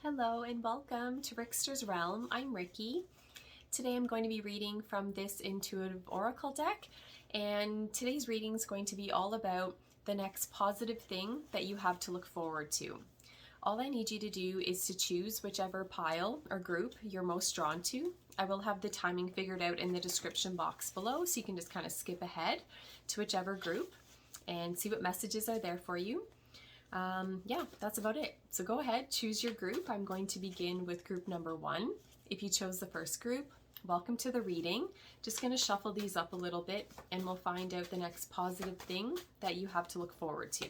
Hello and welcome to Rickster's Realm. I'm Ricky. Today I'm going to be reading from this intuitive oracle deck, and today's reading is going to be all about the next positive thing that you have to look forward to. All I need you to do is to choose whichever pile or group you're most drawn to. I will have the timing figured out in the description box below, so you can just kind of skip ahead to whichever group and see what messages are there for you. Yeah, that's about it. So go ahead, choose your group. I'm going to begin with group number 1. If you chose the first group, welcome to the reading. Just going to shuffle these up a little bit and we'll find out the next positive thing that you have to look forward to.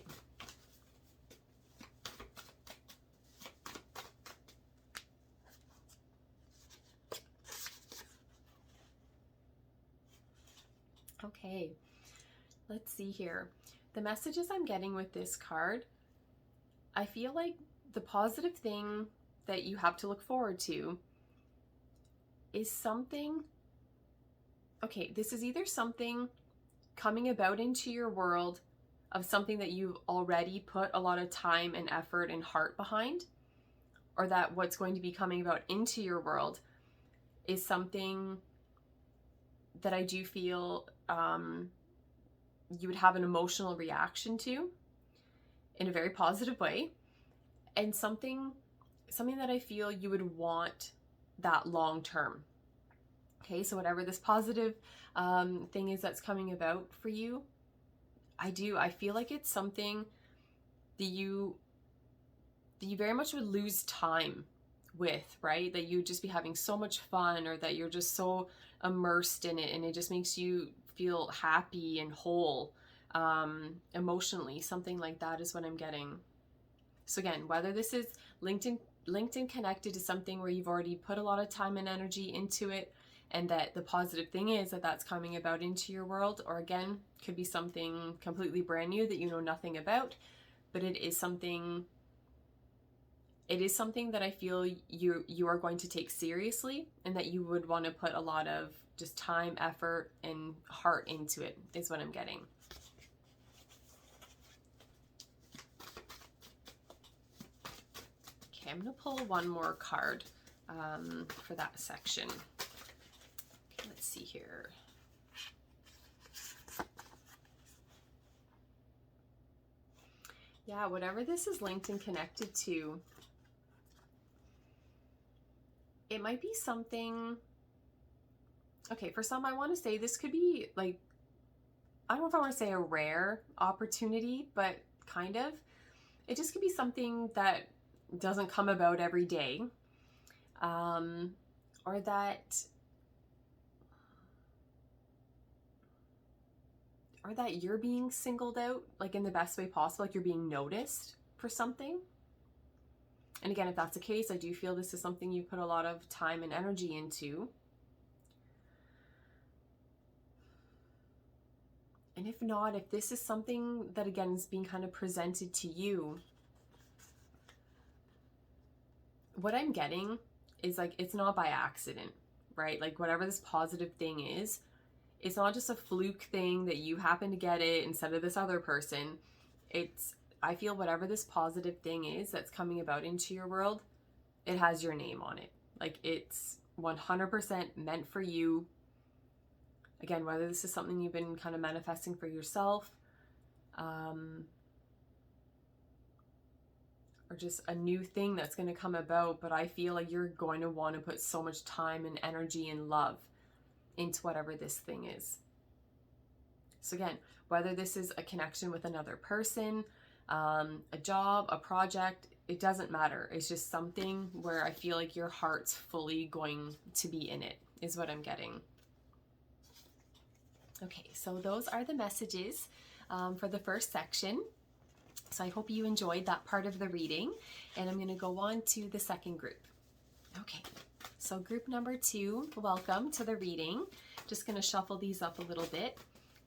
Okay, let's see here. The messages I'm getting with this card, I feel like the positive thing that you have to look forward to is something, okay, this is either something coming about into your world of something that you've already put a lot of time and effort and heart behind, or that what's going to be coming about into your world is something that I do feel you would have an emotional reaction to in a very positive way, and something that I feel you would want that long term. Okay, so whatever this positive thing is that's coming about for you, I feel like it's something that you very much would lose time with, right? That you'd just be having so much fun, or that you're just so immersed in it and it just makes you feel happy and whole emotionally. Something like that is what I'm getting. So again, whether this is linked and connected to something where you've already put a lot of time and energy into it, and that the positive thing is that that's coming about into your world, or again, could be something completely brand new that you know nothing about, but it is something that I feel you are going to take seriously, and that you would want to put a lot of just time, effort, and heart into it, is what I'm getting. Okay, I'm going to pull one more card for that section. Okay, let's see here. Yeah, whatever this is linked and connected to, it might be something, okay, for some I want to say this could be like, I don't know if I want to say a rare opportunity, but kind of. It just could be something that doesn't come about every day, or that you're being singled out, like in the best way possible, like you're being noticed for something. And again, if that's the case, I do feel this is something you put a lot of time and energy into. And if not, if this is something that again is being kind of presented to you, what I'm getting is like, it's not by accident, right? Like whatever this positive thing is, it's not just a fluke thing that you happen to get it instead of this other person. I feel whatever this positive thing is that's coming about into your world, it has your name on it. Like it's 100% meant for you. Again, whether this is something you've been kind of manifesting for yourself, or just a new thing that's going to come about, but I feel like you're going to want to put so much time and energy and love into whatever this thing is. So again, whether this is a connection with another person, a job, a project, it doesn't matter. It's just something where I feel like your heart's fully going to be in it, is what I'm getting. Okay, so those are the messages for the first section. So I hope you enjoyed that part of the reading, and I'm going to go on to the second group. Okay, so group number 2, welcome to the reading. Just going to shuffle these up a little bit,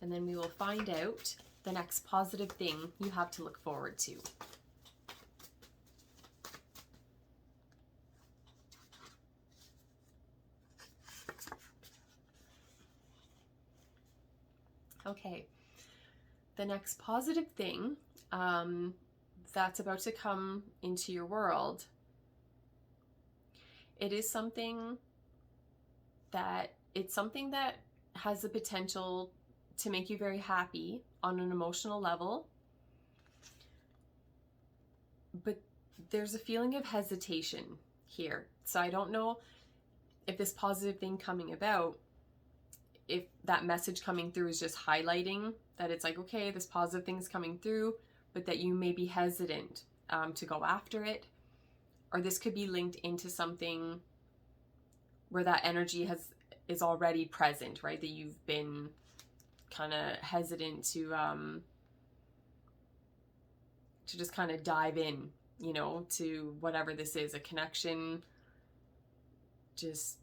and then we will find out the next positive thing you have to look forward to. Okay, the next positive thing that's about to come into your world it is something that has the potential to make you very happy on an emotional level. But there's a feeling of hesitation here. So I don't know if this positive thing coming about, if that message coming through is just highlighting that it's like, okay, this positive thing's coming through, but that you may be hesitant to go after it. Or this could be linked into something where that energy is already present, right? That you've been kind of hesitant to just kind of dive in, to whatever this is, a connection, just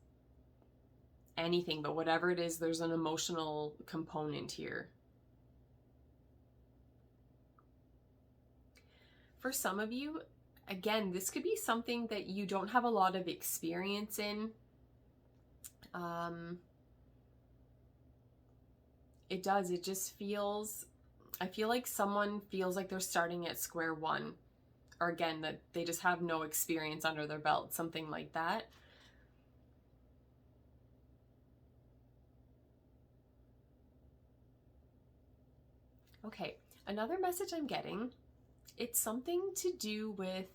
anything, but whatever it is, there's an emotional component here. For some of you, again, this could be something that you don't have a lot of experience in. It does. It just feels, I feel like someone feels like they're starting at square one, or again, that they just have no experience under their belt, something like that. Okay, another message I'm getting, it's something to do with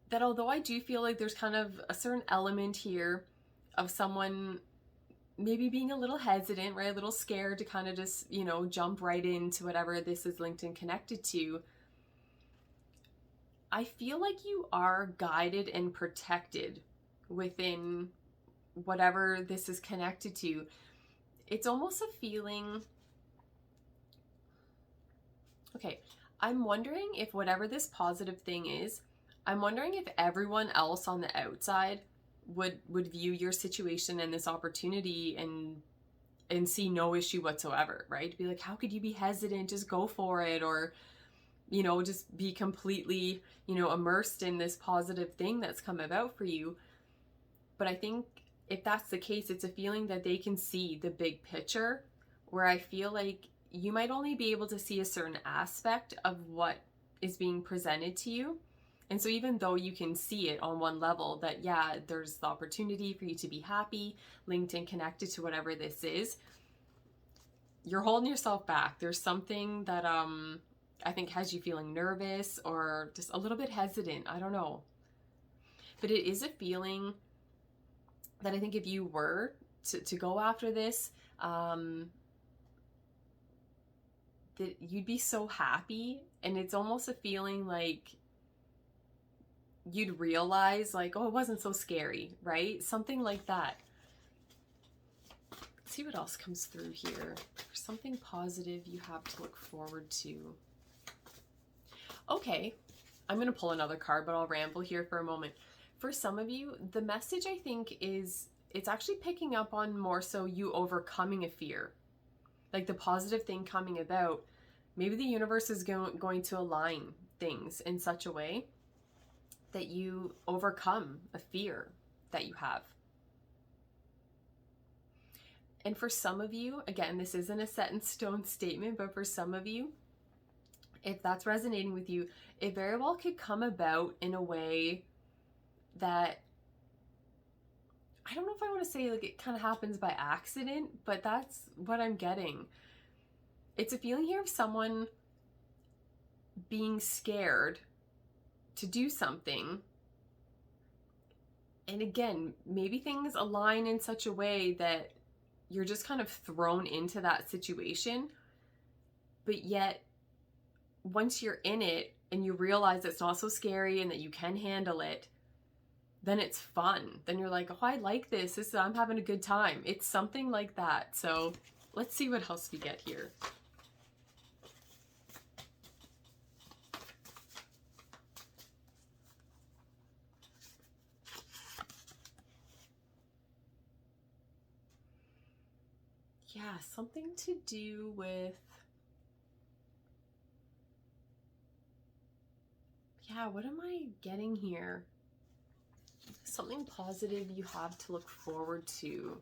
that, although I do feel like there's kind of a certain element here of someone maybe being a little hesitant, right? A little scared to kind of just, jump right into whatever this is linked and connected to. I feel like you are guided and protected within whatever this is connected to. It's almost a feeling. Okay, I'm wondering if whatever this positive thing is, I'm wondering if everyone else on the outside would view your situation and this opportunity and see no issue whatsoever, right? Be like, how could you be hesitant? Just go for it. Or, just be completely, immersed in this positive thing that's come about for you. But I think if that's the case, it's a feeling that they can see the big picture, where I feel like you might only be able to see a certain aspect of what is being presented to you. And so even though you can see it on one level, that, yeah, there's the opportunity for you to be happy, linked and connected to whatever this is, you're holding yourself back. There's something that I think has you feeling nervous or just a little bit hesitant. I don't know. But it is a feeling that I think if you were to go after this, that you'd be so happy. And it's almost a feeling like you'd realize like, oh, it wasn't so scary, right? Something like that. Let's see what else comes through here. Something positive you have to look forward to. Okay, I'm going to pull another card, but I'll ramble here for a moment. For some of you, the message I think is, it's actually picking up on more so you overcoming a fear. Like the positive thing coming about, maybe the universe is going to align things in such a way that you overcome a fear that you have. And for some of you, again, this isn't a set in stone statement, but for some of you, if that's resonating with you, it very well could come about in a way that, I don't know if I want to say like it kind of happens by accident, but that's what I'm getting. It's a feeling here of someone being scared to do something. And again, maybe things align in such a way that you're just kind of thrown into that situation. But yet, once you're in it and you realize it's not so scary and that you can handle it, then it's fun. Then you're like, oh, I like this. I'm having a good time. It's something like that. So let's see what else we get here. Yeah, something to do with, what am I getting here? Something positive you have to look forward to.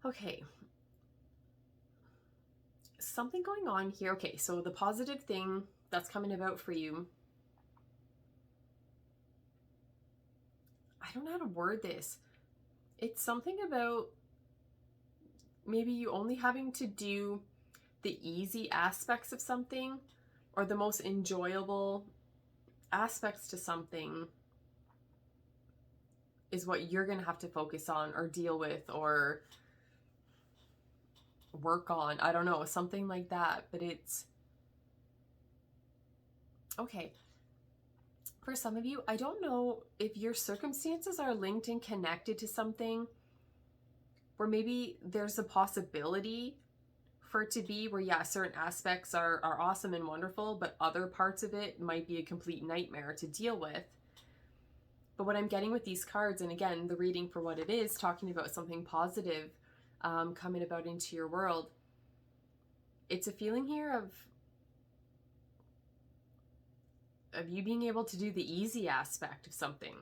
Okay. Something going on here. Okay, so the positive thing that's coming about for you, I don't know how to word this. It's something about maybe you only having to do the easy aspects of something or the most enjoyable aspects to something is what you're going to have to focus on or deal with or work on. I don't know, something like that. But it's okay. For some of you, I don't know if your circumstances are linked and connected to something where maybe there's a possibility for it to be where, yeah, certain aspects are awesome and wonderful, but other parts of it might be a complete nightmare to deal with. But what I'm getting with these cards, and again, the reading for what it is, talking about something positive coming about into your world, it's a feeling here of you being able to do the easy aspect of something.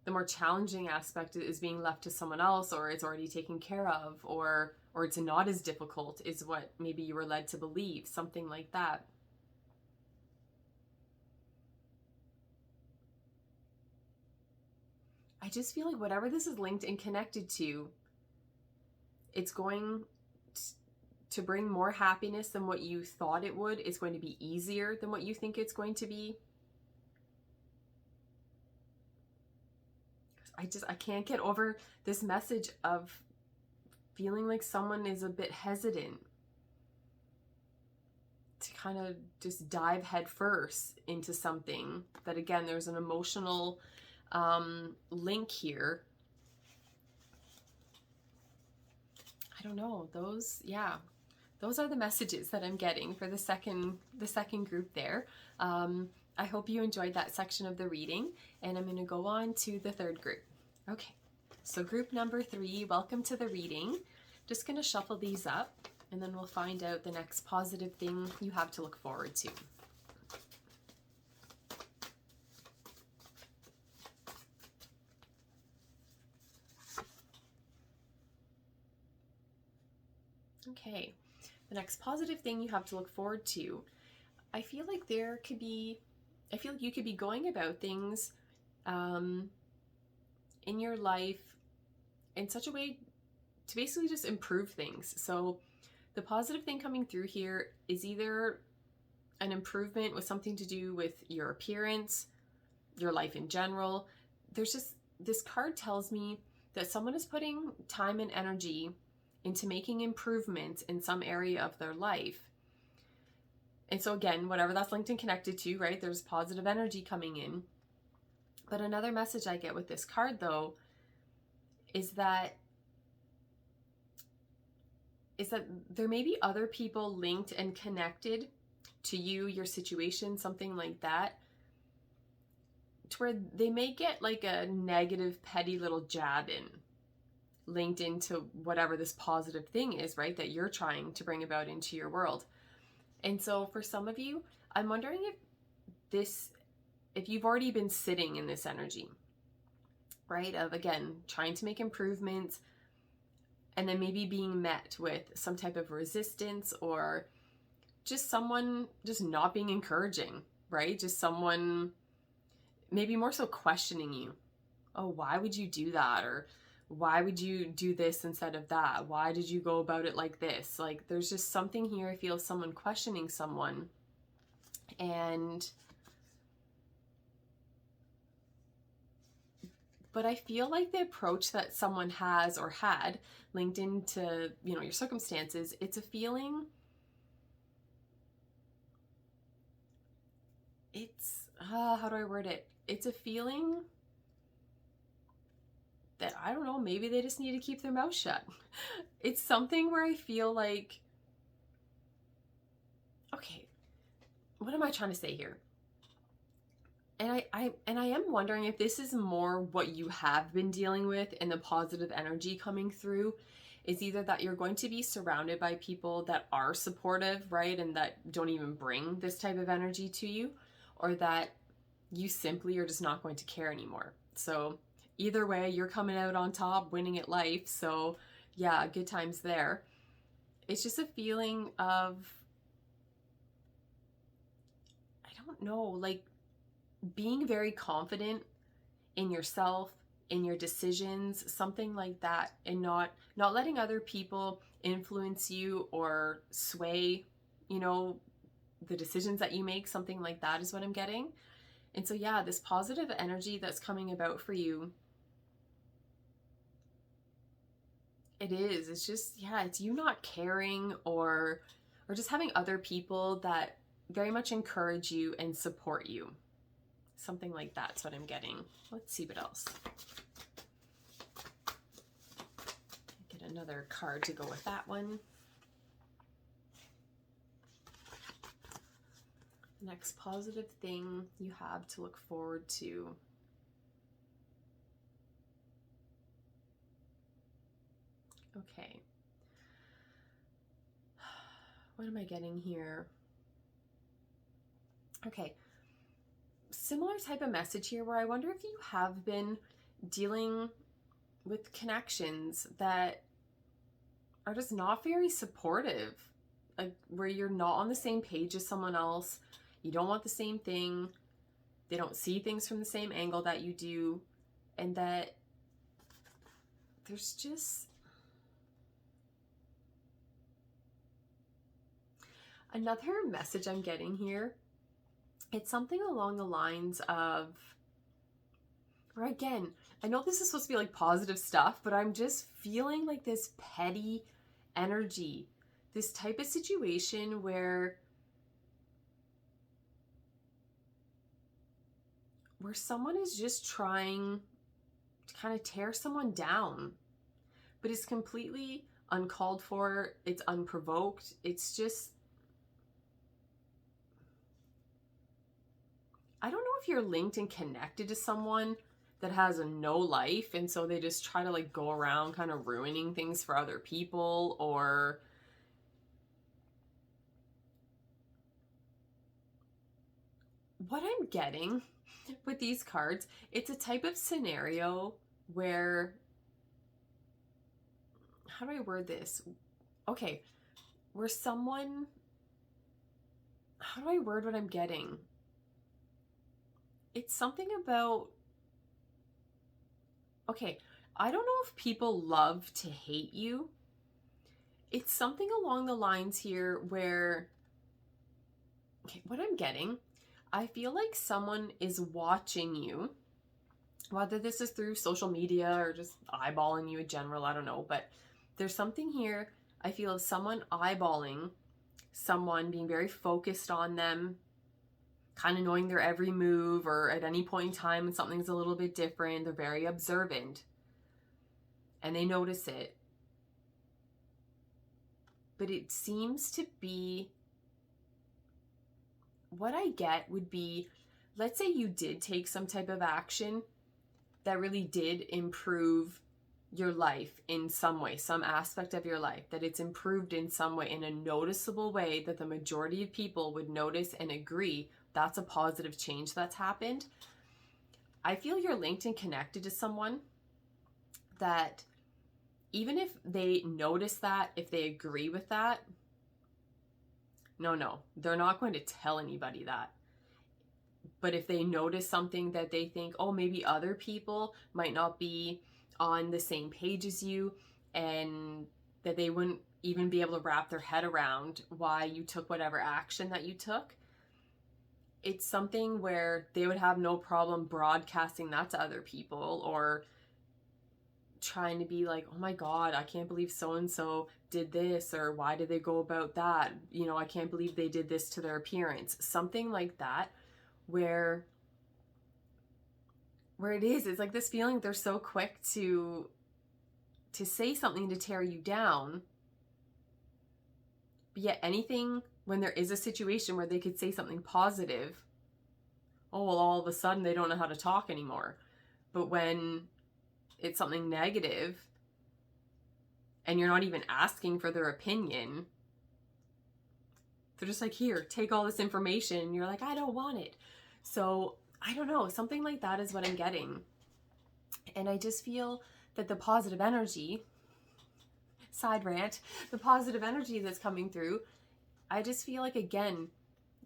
The more challenging aspect is being left to someone else, or it's already taken care of, or it's not as difficult, is what maybe you were led to believe, something like that. I just feel like whatever this is linked and connected to, it's going to bring more happiness than what you thought it would. It's going to be easier than what you think it's going to be. I can't get over this message of feeling like someone is a bit hesitant to kind of just dive headfirst into something that, again, there's an emotional link here. I don't know, those are the messages that I'm getting for the second group there. I hope you enjoyed that section of the reading, and I'm going to go on to the third group. Okay, so group number 3, welcome to the reading. Just going to shuffle these up, and then we'll find out the next positive thing you have to look forward to. Okay, the next positive thing you have to look forward to. I feel like you could be going about things in your life in such a way to basically just improve things. So the positive thing coming through here is either an improvement with something to do with your appearance, your life in general. There's just, this card tells me that someone is putting time and energy into making improvements in some area of their life. And so again, whatever that's linked and connected to, right, there's positive energy coming in. But another message I get with this card, though, is that there may be other people linked and connected to you, your situation, something like that, to where they may get like a negative, petty little jab in, linked into whatever this positive thing is, right, that you're trying to bring about into your world. And so for some of you, I'm wondering if you've already been sitting in this energy, right, of, again, trying to make improvements, and then maybe being met with some type of resistance, or just someone just not being encouraging, right? Just someone maybe more so questioning you. Oh, why would you do that? Or why would you do this instead of that? Why did you go about it like this? Like, there's just something here. I feel someone questioning someone. But I feel like the approach that someone has or had linked into, your circumstances, it's a feeling, how do I word it? It's a feeling that, I don't know, maybe they just need to keep their mouth shut. It's something where I feel like, okay, what am I trying to say here? And I am wondering if this is more what you have been dealing with, and the positive energy coming through is either that you're going to be surrounded by people that are supportive, right, and that don't even bring this type of energy to you, or that you simply are just not going to care anymore. So either way, you're coming out on top, winning at life. So yeah, good times there. It's just a feeling of, I don't know, like being very confident in yourself, in your decisions, something like that, and not letting other people influence you or sway, the decisions that you make. Something like that is what I'm getting. And so yeah, this positive energy that's coming about for you, it's just, yeah, it's you not caring or just having other people that very much encourage you and support you. Something like that's what I'm getting. Let's see what else. Get another card to go with that one. Next positive thing you have to look forward to. Okay. What am I getting here? Okay. Similar type of message here where I wonder if you have been dealing with connections that are just not very supportive, like where you're not on the same page as someone else. You don't want the same thing. They don't see things from the same angle that you do. And that there's just another message I'm getting here. It's something along the lines of, or again, I know this is supposed to be like positive stuff, but I'm just feeling like this petty energy, this type of situation where someone is just trying to kind of tear someone down, but it's completely uncalled for. It's unprovoked. It's just, I don't know if you're linked and connected to someone that has a no life, and so they just try to like go around kind of ruining things for other people, or what I'm getting with these cards, it's a type of scenario where, how do I word this? Okay, where someone, how do I word what I'm getting? It's something about, okay, I don't know if people love to hate you. It's something along the lines here where, okay, what I'm getting, I feel like someone is watching you, whether this is through social media or just eyeballing you in general, I don't know, but there's something here, I feel of someone eyeballing someone, being very focused on them, kind of knowing their every move, or at any point in time when something's a little bit different, they're very observant and they notice it. But it seems to be, what I get would be, let's say you did take some type of action that really did improve your life in some way, some aspect of your life, that it's improved in some way, in a noticeable way that the majority of people would notice and agree that's a positive change that's happened. I feel you're linked and connected to someone that even if they notice that, if they agree with that, no, they're not going to tell anybody that. But if they notice something that they think, oh, maybe other people might not be on the same page as you, and that they wouldn't even be able to wrap their head around why you took whatever action that you took, it's something where they would have no problem broadcasting that to other people, or trying to be like, oh my God, I can't believe so-and-so did this, or why did they go about that? I can't believe they did this to their appearance. Something like that, where it's like this feeling they're so quick to say something to tear you down, but yet anything, when there is a situation where they could say something positive, oh well, all of a sudden they don't know how to talk anymore. But when it's something negative and you're not even asking for their opinion, they're just like, here, take all this information, and you're like, I don't want it. So I don't know, something like that is what I'm getting. And I just feel that the positive energy, side rant, the positive energy that's coming through, I just feel like, again,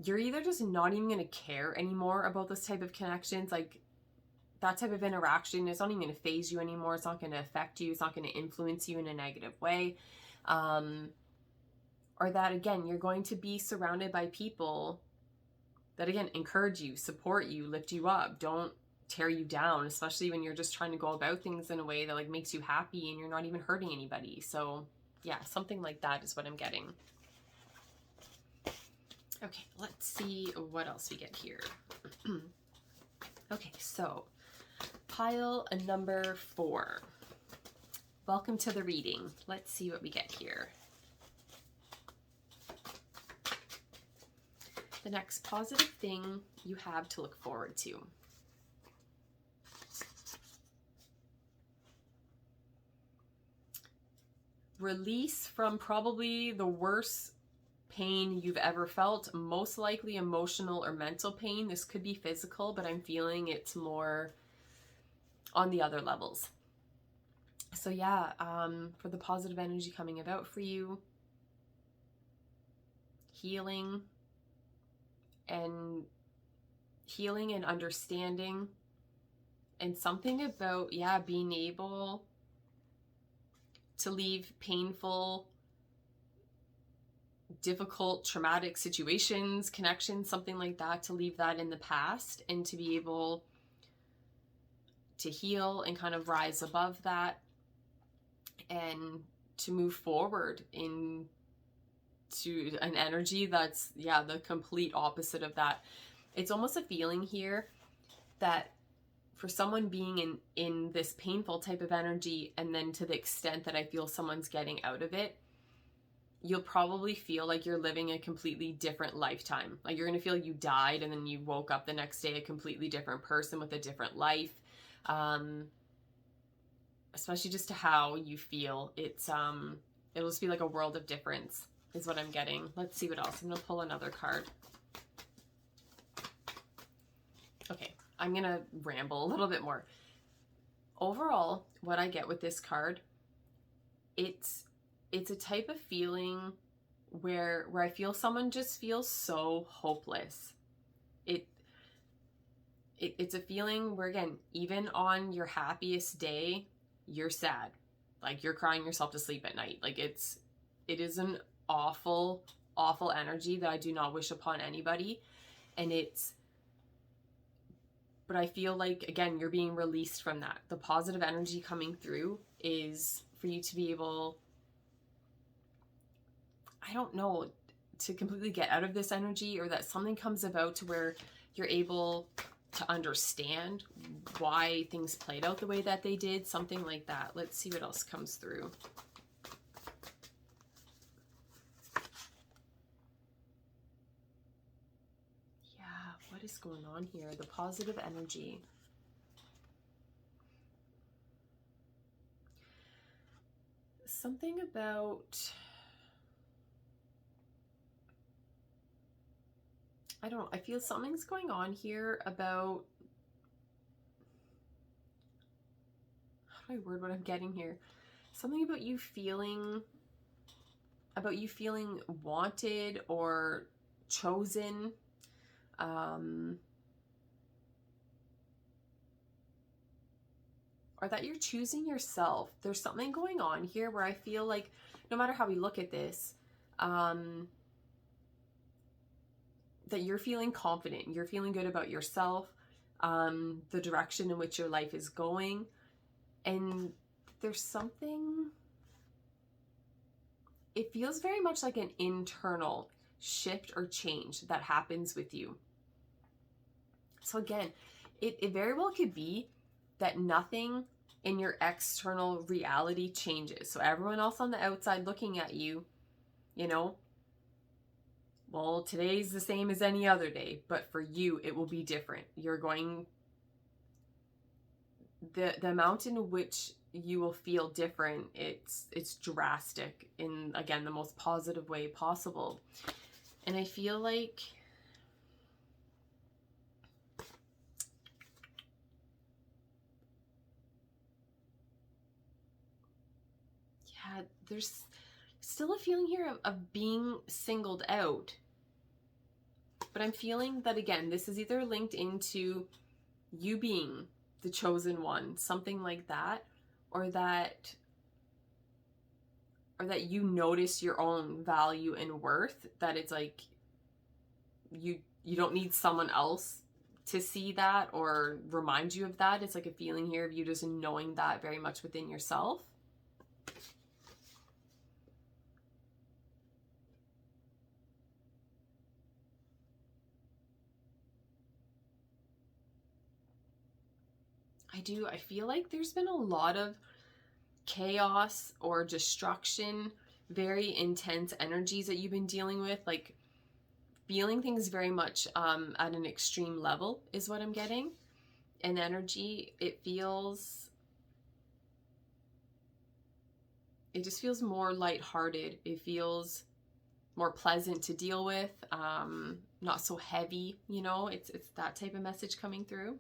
you're either just not even going to care anymore about this type of connections, like that type of interaction is not even going to phase you anymore. It's not going to affect you. It's not going to influence you in a negative way. Or that, again, you're going to be surrounded by people that, again, encourage you, support you, lift you up, don't tear you down, especially when you're just trying to go about things in a way that like makes you happy and you're not even hurting anybody. So yeah, something like that is what I'm getting. Okay, let's see what else we get here. Okay, so pile number 4. Welcome to the reading. Let's see what we get here. The next positive thing you have to look forward to. Release from probably the worst pain you've ever felt, most likely emotional or mental pain. This could be physical, but I'm feeling it's more on the other levels. So yeah, for the positive energy coming about for you, healing and understanding, and something about, yeah, being able to leave painful, difficult, traumatic situations, connections, something like that, to leave that in the past and to be able to heal and kind of rise above that and to move forward into an energy that's, yeah, the complete opposite of that. It's almost a feeling here that for someone being in this painful type of energy, and then to the extent that I feel someone's getting out of it, you'll probably feel like you're living a completely different lifetime. Like you're going to feel you died and then you woke up the next day a completely different person with a different life. Especially just to how you feel. It'll just be like a world of difference is what I'm getting. Let's see what else. I'm going to pull another card. Okay, I'm going to ramble a little bit more. Overall, what I get with this card, it's a type of feeling where I feel someone just feels so hopeless. It's a feeling where, again, even on your happiest day, you're sad. Like you're crying yourself to sleep at night. Like it is an awful, awful energy that I do not wish upon anybody. But I feel like, again, you're being released from that. The positive energy coming through is for you to be able, I don't know, to completely get out of this energy, or that something comes about to where you're able to understand why things played out the way that they did, something like that. Let's see what else comes through. Yeah, what is going on here? The positive energy. Something about, I don't know, I feel something's going on here about, how do I word what I'm getting here? Something about you feeling wanted or chosen. Or that you're choosing yourself. There's something going on here where I feel like no matter how we look at this, that you're feeling confident, you're feeling good about yourself, the direction in which your life is going. And there's something, it feels very much like an internal shift or change that happens with you. So again, it very well could be that nothing in your external reality changes. So everyone else on the outside looking at you, you know, well, today's the same as any other day, but for you, it will be different. You're going, the amount in which you will feel different, it's drastic in, again, the most positive way possible. And I feel like, yeah, there's still a feeling here of being singled out. But I'm feeling that, again, this is either linked into you being the chosen one, something like that, or that you notice your own value and worth, that it's like you don't need someone else to see that or remind you of that. It's like a feeling here of you just knowing that very much within yourself. I feel like there's been a lot of chaos or destruction, very intense energies that you've been dealing with, like feeling things very much at an extreme level is what I'm getting. And energy, it just feels more lighthearted. It feels more pleasant to deal with, not so heavy, you know, it's that type of message coming through.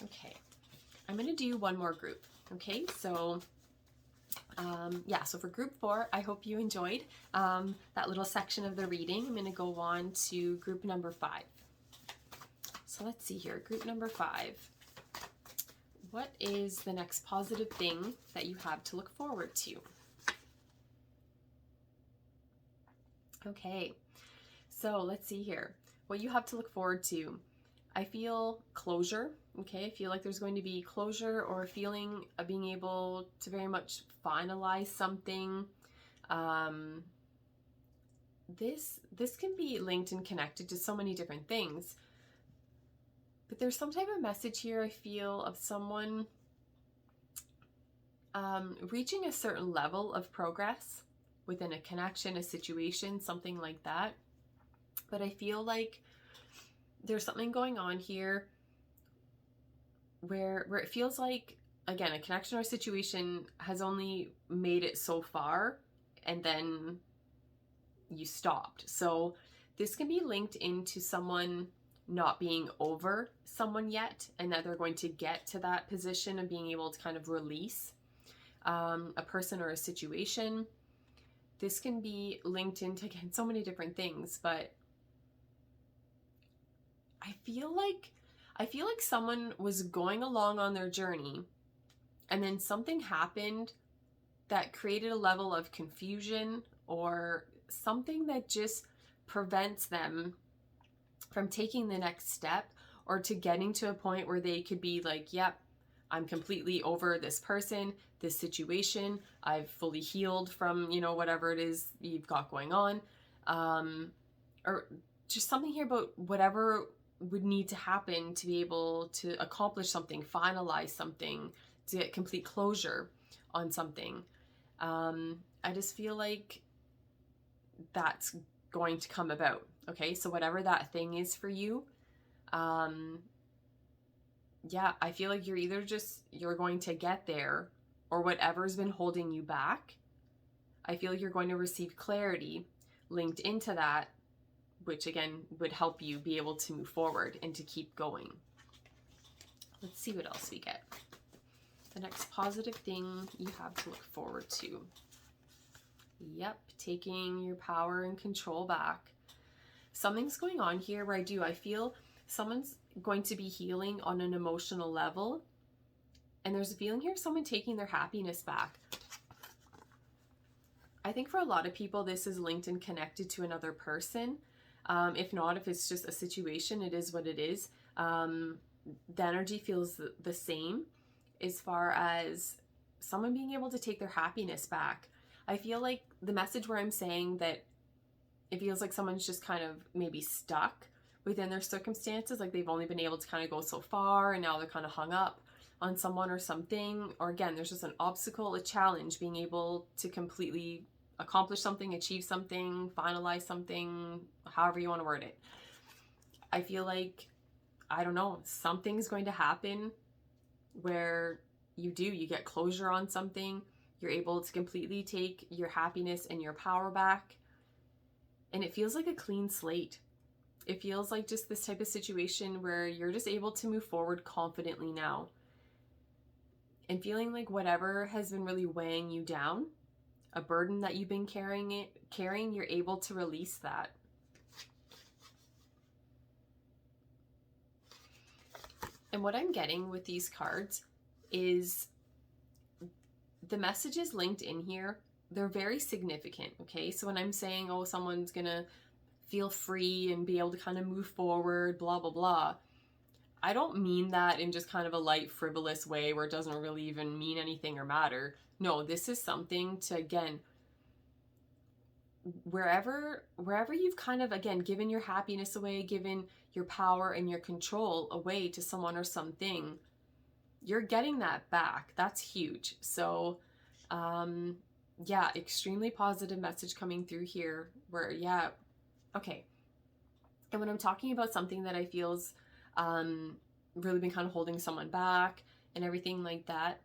Okay, I'm going to do one more group. Okay, so yeah, so for group 4, I hope you enjoyed that little section of the reading. I'm going to go on to group number 5. So let's see here, group number 5. What is the next positive thing that you have to look forward to? Okay, so let's see here. What you have to look forward to. I feel closure. Okay, I feel like there's going to be closure or a feeling of being able to very much finalize something. This can be linked and connected to so many different things. But there's some type of message here, I feel, of someone reaching a certain level of progress within a connection, a situation, something like that. But I feel like there's something going on here where it feels like, again, a connection or situation has only made it so far and then you stopped. So this can be linked into someone not being over someone yet, and that they're going to get to that position of being able to kind of release a person or a situation. This can be linked into, again, so many different things, but I feel like someone was going along on their journey and then something happened that created a level of confusion or something that just prevents them from taking the next step or to getting to a point where they could be like, yep, I'm completely over this person, this situation. I've fully healed from, you know, whatever it is you've got going on. Or just something here about whatever would need to happen to be able to accomplish something, finalize something, to get complete closure on something. I just feel like that's going to come about. Okay, so whatever that thing is for you, yeah, I feel like you're going to get there, or whatever's been holding you back, I feel you're going to receive clarity linked into that, which again would help you be able to move forward and to keep going. Let's see what else we get. The next positive thing you have to look forward to. Yep, taking your power and control back. Something's going on here where I feel someone's going to be healing on an emotional level. And there's a feeling here of someone taking their happiness back. I think for a lot of people, this is linked and connected to another person. If not, if it's just a situation, it is what it is. The energy feels the same as far as someone being able to take their happiness back. I feel like the message where I'm saying that it feels like someone's just kind of maybe stuck within their circumstances, like they've only been able to kind of go so far and now they're kind of hung up on someone or something. Or again, there's just an obstacle, a challenge, being able to completely accomplish something, achieve something, finalize something, however you want to word it. I feel like, I don't know, something's going to happen where you get closure on something. You're able to completely take your happiness and your power back. And it feels like a clean slate. It feels like just this type of situation where you're just able to move forward confidently now. And feeling like whatever has been really weighing you down, a burden that you've been carrying, you're able to release that. And what I'm getting with these cards is the messages linked in here, they're very significant, okay? So when I'm saying, oh, someone's gonna feel free and be able to kind of move forward, blah, blah, blah, I don't mean that in just kind of a light, frivolous way where it doesn't really even mean anything or matter. No, this is something to, again, wherever you've kind of, again, given your happiness away, given your power and your control away to someone or something, you're getting that back. That's huge. So yeah, extremely positive message coming through here where, yeah, okay. And when I'm talking about something that I feel's really been kind of holding someone back and everything like that,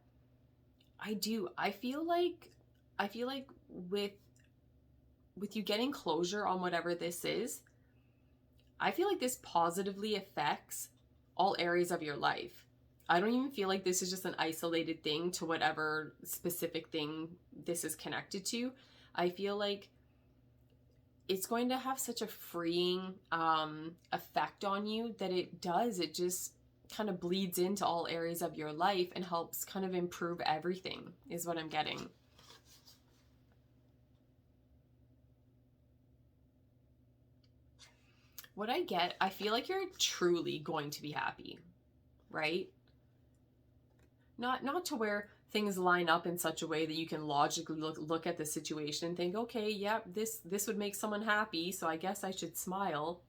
I feel like with you getting closure on whatever this is, I feel like this positively affects all areas of your life. I don't even feel like this is just an isolated thing to whatever specific thing this is connected to. I feel like it's going to have such a freeing effect on you that it just kind of bleeds into all areas of your life and helps kind of improve everything, is what I'm getting. What I get, I feel like you're truly going to be happy, right? Not to where things line up in such a way that you can logically look at the situation and think, okay, yeah, this would make someone happy, so I guess I should smile.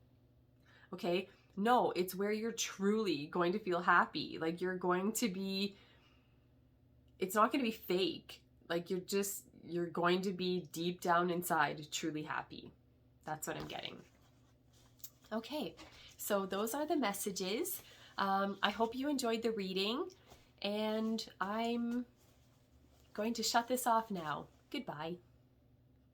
Okay? No, it's where you're truly going to feel happy. Like you're going to be, it's not going to be fake. Like you're going to be deep down inside truly happy. That's what I'm getting. Okay, so those are the messages. I hope you enjoyed the reading, and I'm going to shut this off now. Goodbye.